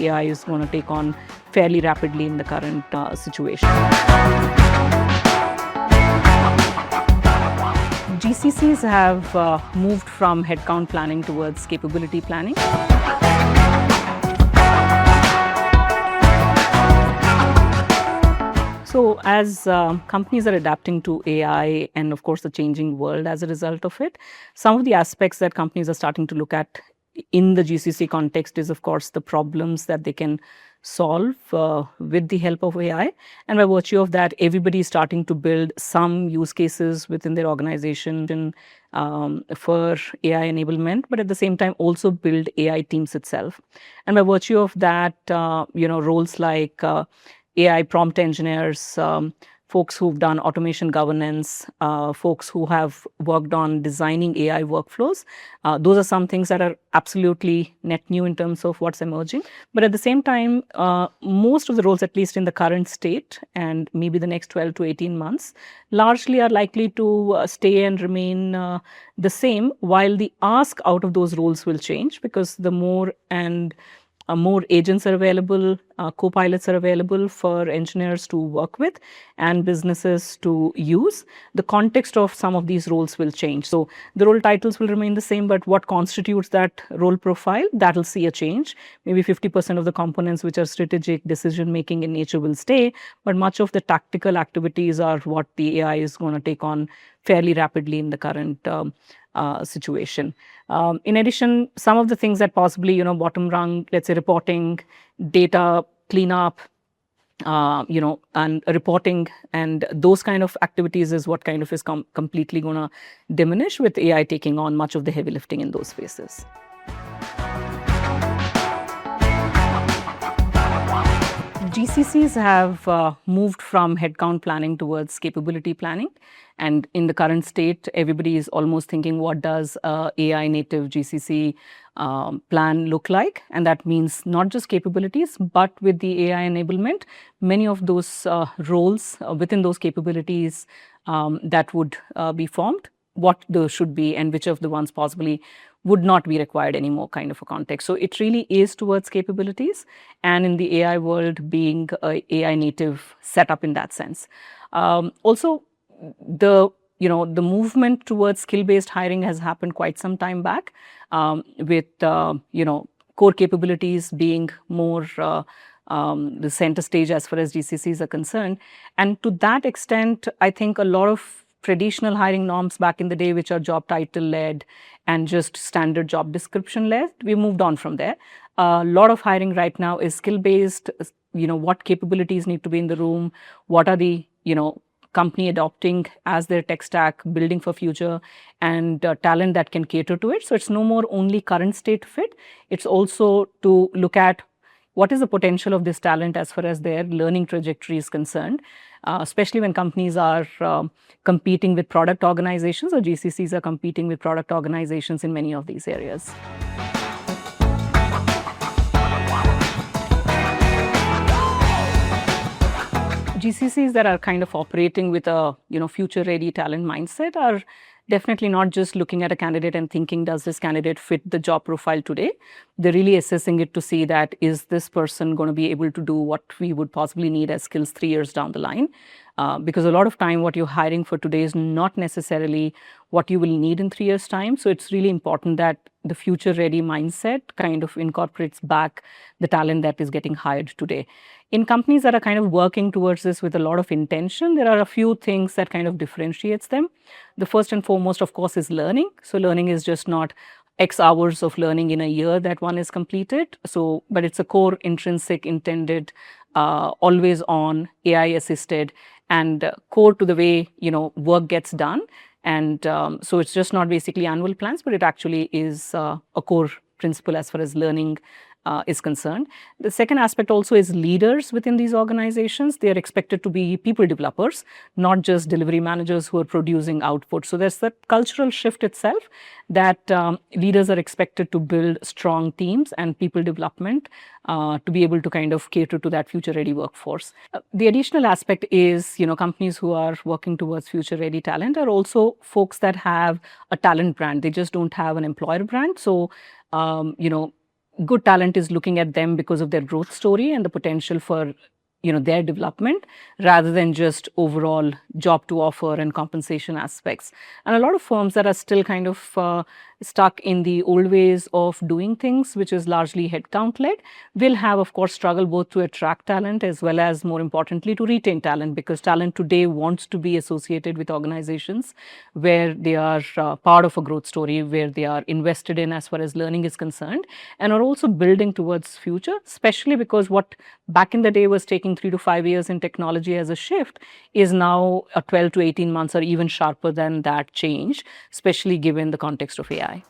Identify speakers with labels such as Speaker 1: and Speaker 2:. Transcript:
Speaker 1: the AI is going to take on fairly rapidly in the current situation. GCCs have moved from headcount planning towards capability planning. So as companies are adapting to AI and of course the changing world as a result of it, some of the aspects that companies are starting to look at in the GCC context is of course the problems that they can solve with the help of AI. And by virtue of that, everybody is starting to build some use cases within their organization for AI enablement, but at the same time also build AI teams itself. And by virtue of that, roles like AI prompt engineers, folks who've done automation governance, folks who have worked on designing AI workflows. Those are some things that are absolutely net new in terms of what's emerging. But at the same time, most of the roles, at least in the current state and maybe the next 12 to 18 months, largely are likely to stay and remain the same, while the ask out of those roles will change because the more agents are available, copilots are available for engineers to work with and businesses to use. The context of some of these roles will change. So the role titles will remain the same, but what constitutes that role profile, that will see a change. Maybe 50% of the components which are strategic decision-making in nature will stay, but much of the tactical activities are what the AI is going to take on fairly rapidly in the current situation. In addition, some of the things that possibly, bottom rung, let's say reporting, data cleanup, and reporting and those kind of activities is what kind of is completely going to diminish with AI taking on much of the heavy lifting in those spaces. GCCs have moved from headcount planning towards capability planning. And in the current state, everybody is almost thinking, what does AI native GCC plan look like? And that means not just capabilities, but with the AI enablement, many of those roles within those capabilities that would be formed, what those should be and which of the ones possibly would not be required anymore kind of a context. So it really is towards capabilities and in the AI world being a AI native setup in that sense. Also, the movement towards skill-based hiring has happened quite some time back with core capabilities being more the center stage as far as GCCs are concerned. And to that extent, I think a lot of traditional hiring norms back in the day, which are job title led and just standard job description led, we moved on from there. A lot of hiring right now is skill based. What capabilities need to be in the room? What are the company adopting as their tech stack, building for future, and talent that can cater to it. So it's no more only current state fit. It's also to look at what is the potential of this talent as far as their learning trajectory is concerned, especially when companies are competing with product organizations, or GCCs are competing with product organizations in many of these areas. GCCs that are kind of operating with a future-ready talent mindset are definitely not just looking at a candidate and thinking, does this candidate fit the job profile today? They're really assessing it to see that, is this person going to be able to do what we would possibly need as skills 3 years down the line? Because a lot of time what you're hiring for today is not necessarily what you will need in 3 years' time. So it's really important that the future-ready mindset kind of incorporates back the talent that is getting hired today. In companies that are kind of working towards this with a lot of intention, there are a few things that kind of differentiates them. The first and foremost, of course, is learning. So learning is just not X hours of learning in a year that one is completed. But it's a core intrinsic intended, always on, AI assisted, and core to the way work gets done. And so it's just not basically annual plans, but it actually is a core principle as far as learning is concerned. The second aspect also is leaders within these organizations. They are expected to be people developers, not just delivery managers who are producing output. So there's that cultural shift itself that leaders are expected to build strong teams and people development to be able to kind of cater to that future-ready workforce. The additional aspect is, companies who are working towards future-ready talent are also folks that have a talent brand. They just don't have an employer brand. So, good talent is looking at them because of their growth story and the potential for their development, rather than just overall job to offer and compensation aspects. And a lot of firms that are still kind of stuck in the old ways of doing things, which is largely headcount led, will have, of course, struggle both to attract talent as well as, more importantly, to retain talent, because talent today wants to be associated with organizations where they are part of a growth story, where they are invested in as far as learning is concerned, and are also building towards future, especially because what back in the day was taking 3 to 5 years in technology as a shift is now a 12 to 18 months or even sharper than that change, especially given the context of AI.